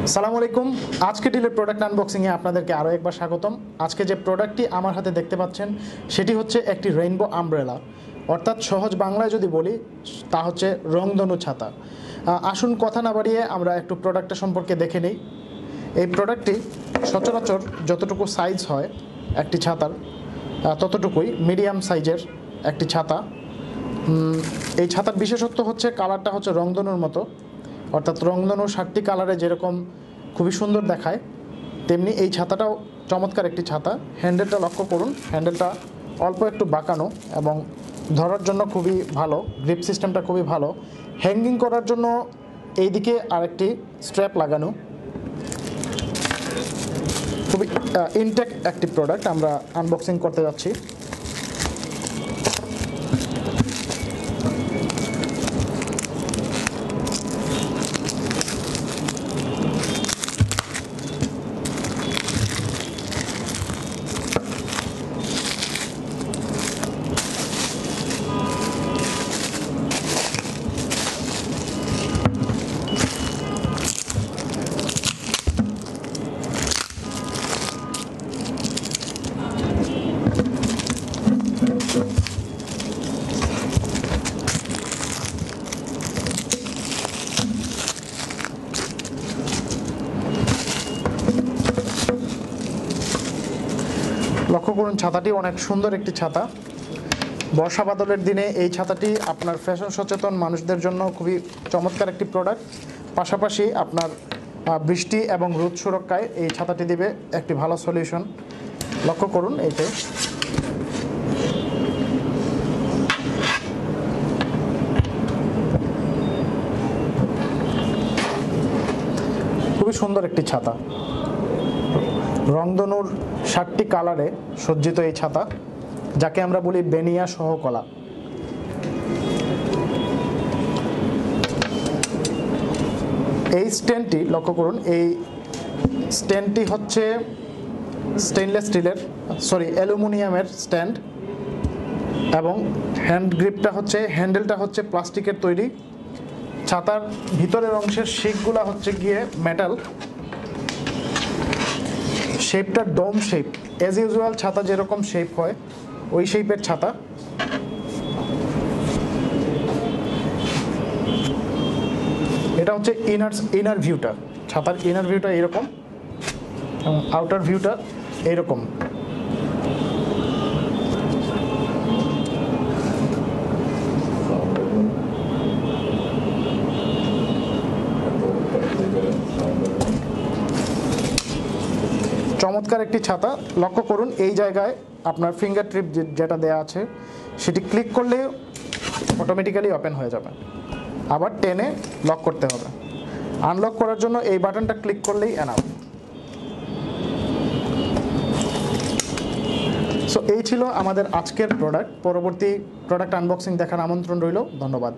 আসসালামু আলাইকুম। আজকে ডিলের প্রোডাক্ট আনবক্সিংয়ে আপনাদেরকে আরও একবার স্বাগতম। আজকে যে প্রোডাক্টটি আমার হাতে দেখতে পাচ্ছেন সেটি হচ্ছে একটি রেইনবো আমব্রেলা, অর্থাৎ সহজ বাংলায় যদি বলি তা হচ্ছে রংধনু ছাতা। আসুন কথা না বাড়িয়ে আমরা একটু প্রোডাক্টটা সম্পর্কে দেখে নিই। এই প্রোডাক্টটি সচরাচর যতটুকু সাইজ হয় একটি ছাতার ততটুকুই মিডিয়াম সাইজের একটি ছাতা। এই ছাতার বিশেষত্ব হচ্ছে কালারটা হচ্ছে রংধনুর মতো, অর্থাৎ রংধনু 7টি কালারে যেরকম খুবই সুন্দর দেখায় তেমনি এই ছাতাটাও চমৎকার একটি ছাতা। হ্যান্ডেলটা লক্ষ্য করুন, হ্যান্ডেলটা অল্প একটু বাঁকানো এবং ধরার জন্য খুবই ভালো, গ্রিপ সিস্টেমটা খুবই ভালো। হ্যাঙ্গিং করার জন্য এইদিকে আরেকটি স্ট্র্যাপ লাগানো। খুবই ইনটেক একটি প্রোডাক্ট আমরা আনবক্সিং করতে যাচ্ছি। লক্ষ্য করুন, ছাতাটি অনেক সুন্দর একটি ছাতা। বর্ষা বাদলের দিনে এই ছাতাটি আপনার ফ্যাশন সচেতন মানুষদের জন্য খুবই চমৎকার একটি প্রোডাক্ট। পাশাপাশি আপনার বৃষ্টি এবং রোদ সুরক্ষায় এই ছাতাটি দিবে একটি ভালো সলিউশন। লক্ষ্য করুন, এইটাই খুবই সুন্দর একটি ছাতা। রংধনুর 7টি কালারে সজ্জিত এই ছাতা, যাকে আমরা বলি বেনিয়া সহকলা। এই স্ট্যান্ডটি লক্ষ্য করুন, এই স্ট্যান্ডটি হচ্ছে স্টেনলেস স্টিলের অ্যালুমিনিয়ামের স্ট্যান্ড এবং হ্যান্ড গ্রিপটা হচ্ছে, হ্যান্ডেলটা হচ্ছে প্লাস্টিকের তৈরি। ছাতার ভিতরের অংশের শিকগুলা হচ্ছে গিয়ে মেটাল। শেপটা ডোম শেপ, অ্যাজ ইউজুয়াল ছাতা যেরকম শেপ হয় ওই শেপের ছাতা। এটা হচ্ছে ইনার ভিউটা, ছাতার ইনার ভিউটা এরকম এবং আউটার ভিউটা এরকম। চমৎকার একটি ছাতা। লক্ষ্য করুন, এই জায়গায় আপনার ফিঙ্গার ট্রিপ যেটা দেওয়া আছে সেটি ক্লিক করলে অটোমেটিক্যালি ওপেন হয়ে যাবে, আবার টেনে লক করতে হবে। আনলক করার জন্য এই বাটনটা ক্লিক করলেই এনাফ। সো এই ছিল আমাদের আজকের প্রোডাক্ট। পরবর্তী প্রোডাক্ট আনবক্সিং দেখার আমন্ত্রণ রইল। ধন্যবাদ।